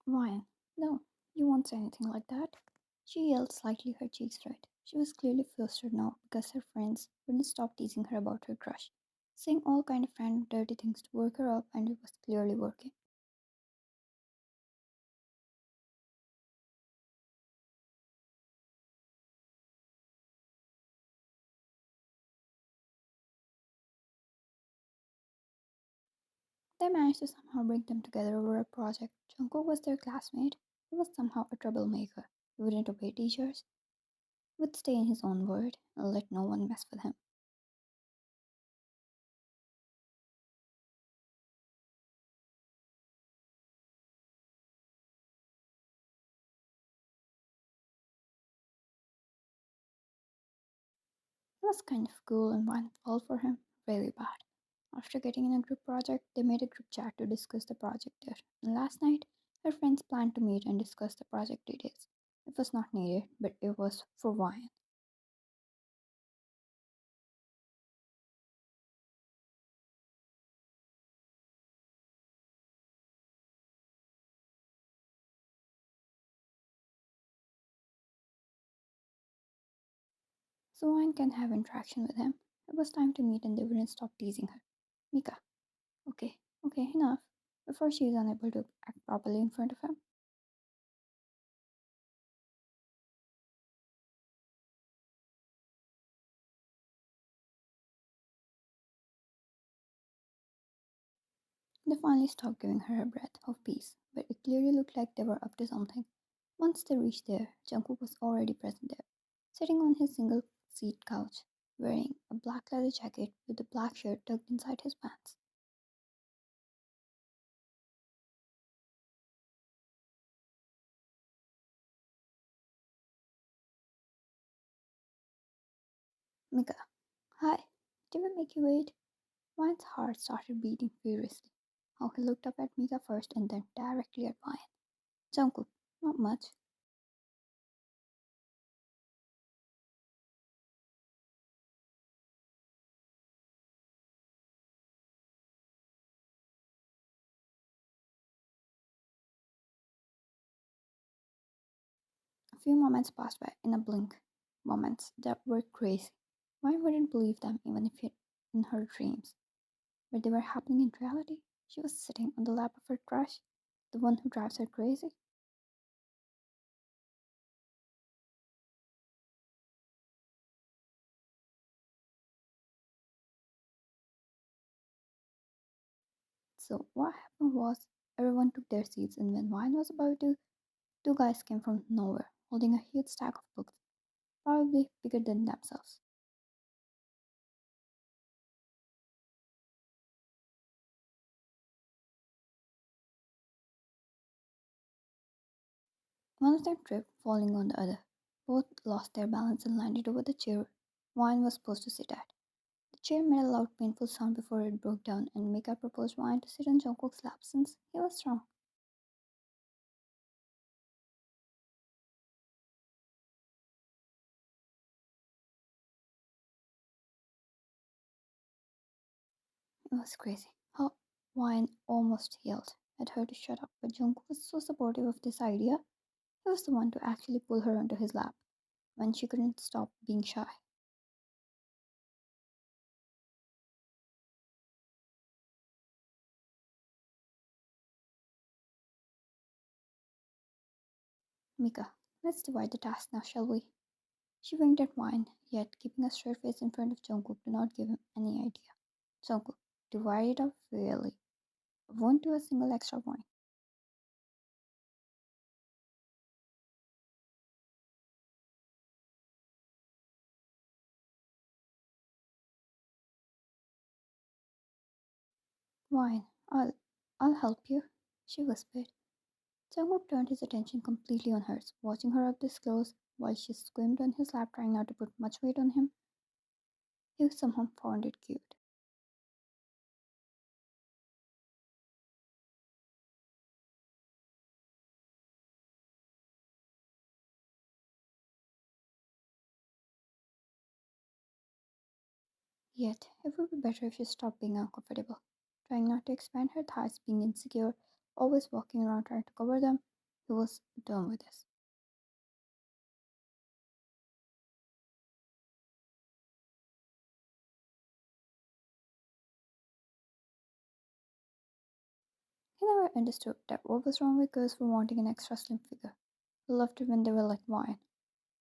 Ryan, no, you won't say anything like that. She yelled, slightly her cheeks red. She was clearly flustered now because her friends wouldn't stop teasing her about her crush, saying all kind of random dirty things to work her up, and it was clearly working. They managed to somehow bring them together over a project. Jungkook was their classmate. He was somehow a troublemaker. He wouldn't obey teachers, would stay in his own world, and let no one mess with him. It was kind of cool and one fell for him really bad. After getting in a group project, they made a group chat to discuss the project there. And last night, her friends planned to meet and discuss the project details. It was not needed, but it was for wine. So wine can have interaction with him. It was time to meet and they wouldn't stop teasing her. Mika, okay, okay, enough. Before she is unable to act properly in front of him. They finally stopped giving her a breath of peace, but it clearly looked like they were up to something. Once they reached there, Jungkook was already present there, sitting on his single seat couch, wearing a black leather jacket with a black shirt tucked inside his pants. Mika, hi, did we make you wait? Ryan's heart started beating furiously. How he looked up at Mika first and then directly at Ryan. Jungkook, not much. A few moments passed by in a blink. Moments that were crazy. Ryan wouldn't believe them even if it in her dreams. But they were happening in reality. She was sitting on the lap of her crush, the one who drives her crazy. So what happened was everyone took their seats and when wine was about to, two guys came from nowhere, holding a huge stack of books, probably bigger than themselves. One of them tripped, falling on the other. Both lost their balance and landed over the chair wine was supposed to sit at. The chair made a loud painful sound before it broke down and Mika proposed wine to sit on Jungkook's lap since he was strong. It was crazy. How Wine almost yelled at her to shut up, but Jungkook was so supportive of this idea. He was the one to actually pull her onto his lap when she couldn't stop being shy. Mika, let's divide the task now, shall we? She winked at Wine, yet keeping a straight face in front of Jungkook to not give him any idea. Jungkook, divide it up fairly. I won't do a single extra point. Wine, I'll help you, she whispered. Jungkook turned his attention completely on hers, watching her up this close while she squirmed on his lap, trying not to put much weight on him. He somehow found it cute. Yet, it would be better if she stopped being uncomfortable, trying not to expand her thighs, being insecure, always walking around trying to cover them. He was done with this. He never understood that what was wrong with girls for wanting an extra slim figure. He loved it when they were like wine.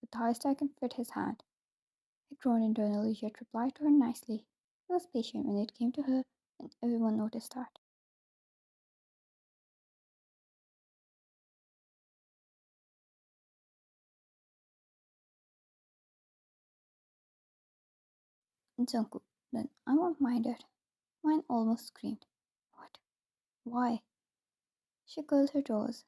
The thigh can fit his hand. He groaned internally yet replied to her nicely. He was patient when it came to her, and everyone noticed that. Jungkook, then I won't mind it. Mine almost screamed. What? Why? She curled her toes,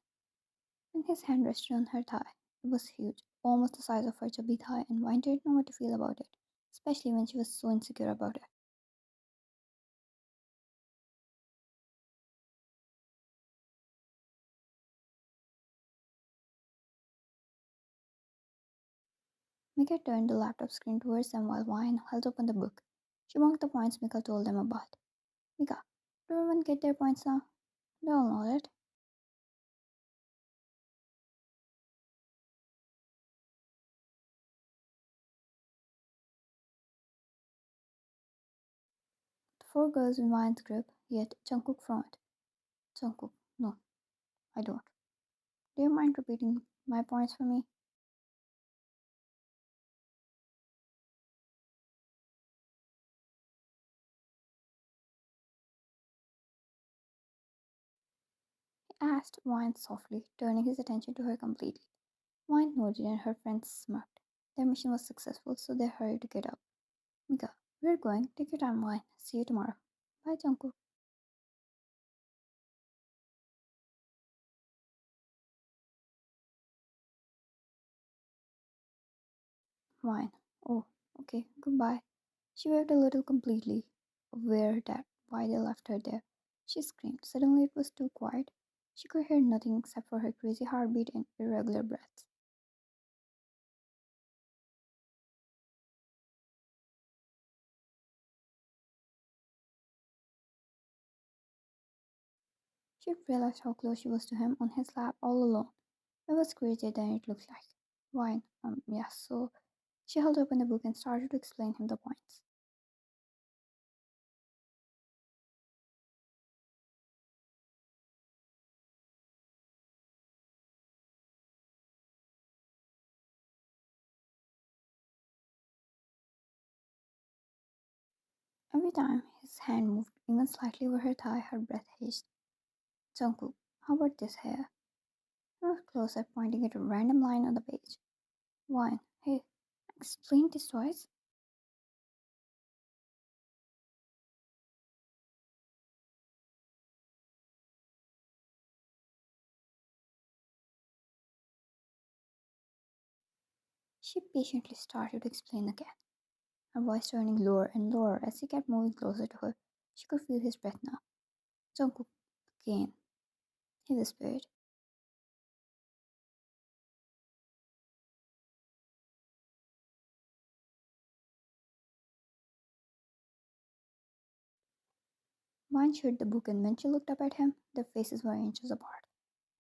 and his hand rested on her thigh. It was huge, almost the size of her chubby thigh, and Vine didn't know what to feel about it, especially when she was so insecure about it. Mika turned the laptop screen towards them while Vine held open the book. She marked the points Mika told them about. Mika, do everyone get their points now? They all know it. The four girls in Vine's group, yet Jungkook frowned. Jungkook, no, I don't. Do you mind repeating my points for me? He asked Vine softly, turning his attention to her completely. Vine nodded and her friends smirked. Their mission was successful, so they hurried to get up. Mika, we're going. Take your time, Vine. See you tomorrow. Bye, Jungkook. Vine. Oh, okay. Goodbye. She waved a little completely, aware that why they left her there. She screamed. Suddenly it was too quiet. She could hear nothing except for her crazy heartbeat and irregular breaths. She realized how close she was to him on his lap all alone. It was crazier than it looked like. Wine, yes, so she held open the book and started to explain him the points. Every time his hand moved even slightly over her thigh, her breath hissed. Jungkook, how about this hair? He was closer, pointing at a random line on the page. Wine, hey, explain this twice. She patiently started to explain again, her voice turning lower and lower as he kept moving closer to her. She could feel his breath now. Jungkook, again, he whispered. Vine shut the book, and when she looked up at him, their faces were inches apart.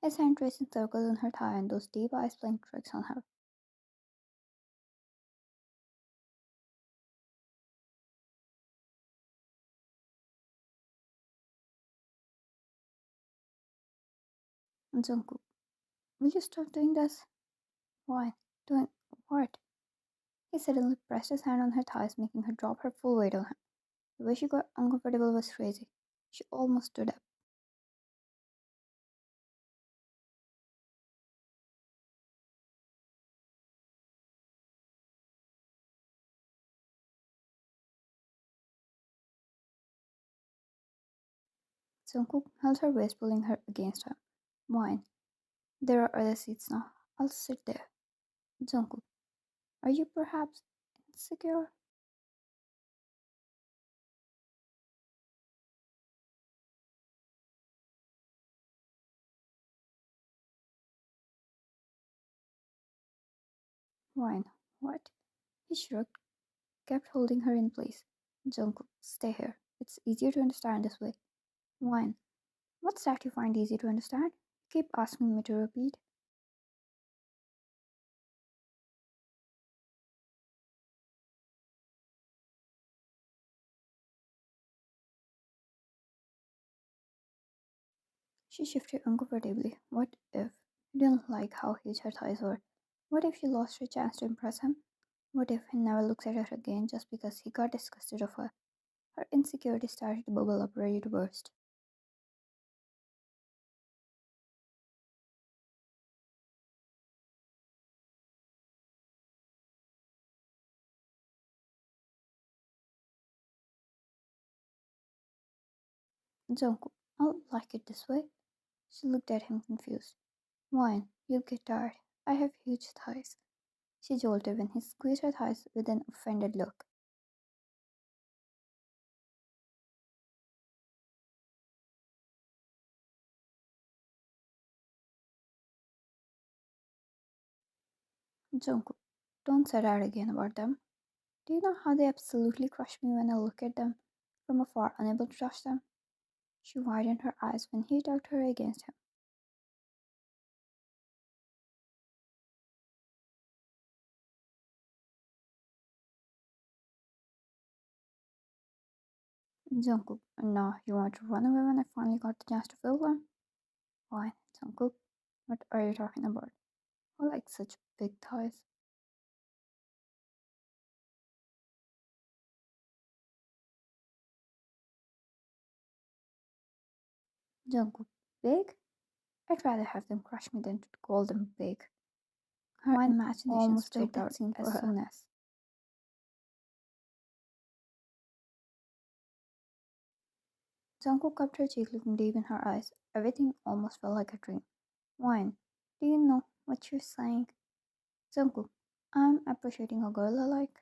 His hand traced in circles on her thigh and those deep eyes playing tricks on her. Jungkook, will you stop doing this? Why? Doing what? He suddenly pressed his hand on her thighs, making her drop her full weight on him. The way she got uncomfortable was crazy. She almost stood up. Jungkook held her waist, pulling her against him. Wine. There are other seats now. I'll sit there. Jungkook, are you perhaps insecure? Wine. What? He shrugged, kept holding her in place. Jungkook, stay here. It's easier to understand this way. Wine. What's that you find easy to understand? Keep asking me to repeat. She shifted uncomfortably. What if he didn't like how huge her thighs were? What if she lost her chance to impress him? What if he never looks at her again just because he got disgusted of her? Her insecurity started to bubble up, ready to burst. Jungkook, I don't like it this way. She looked at him confused. Wine, you'll get tired. I have huge thighs. She jolted when he squeezed her thighs with an offended look. Jungkook, don't say that again about them. Do you know how they absolutely crush me when I look at them from afar, unable to touch them? She widened her eyes when he tugged her against him. Jungkook, no, you want to run away when I finally got the chance to feel them? Why, Jungkook, what are you talking about? I like such big thighs. Jungkook, big? I'd rather have them crush me than to call them big. Her imagination Almost Stop built that that scene as for her. soon as. Jungkook cupped her cheek, looking deep in her eyes. Everything almost felt like a dream. Wine, do you know what you're saying? Jungkook, I'm appreciating a girl I like.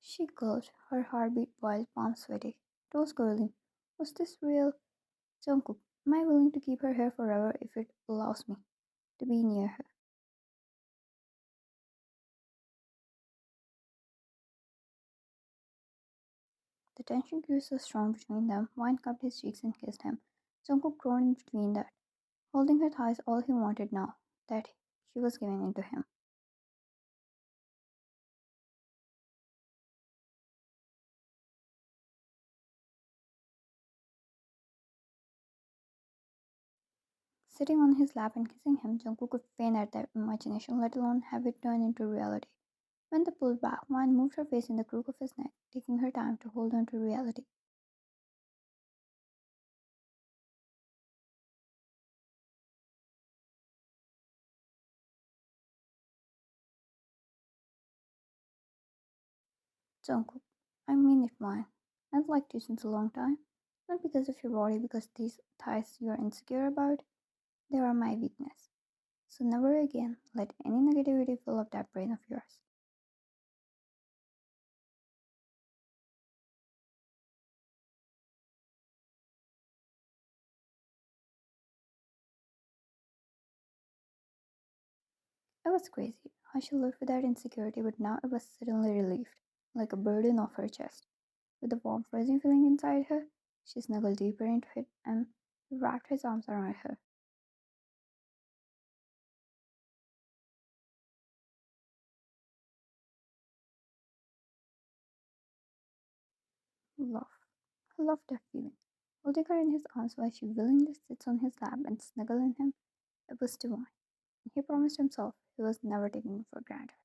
She gulped, her heartbeat wild, palms sweaty. It was curling. Was this real? Jungkook, am I willing to keep her here forever if it allows me to be near her? The tension grew so strong between them. Wine cupped his cheeks and kissed him. Jungkook groaned in between that, holding her thighs all he wanted now that she was giving in to him. Sitting on his lap and kissing him, Jungkook could faint at their imagination, let alone have it turn into reality. When they pulled back, Wine moved her face in the crook of his neck, taking her time to hold on to reality. Jungkook, I mean it, Wine. I've liked you since a long time. Not because of your body, because these thighs you are insecure about, they are my weakness. So never again let any negativity fill up that brain of yours. It was crazy how she lived with that insecurity, but now it was suddenly relieved, like a burden off her chest. With the warm, fuzzy feeling inside her, she snuggled deeper into it and wrapped his arms around her. Love. I loved that feeling. Holding her in his arms while she willingly sits on his lap and snuggles in him, it was divine. And he promised himself he was never taking it for granted.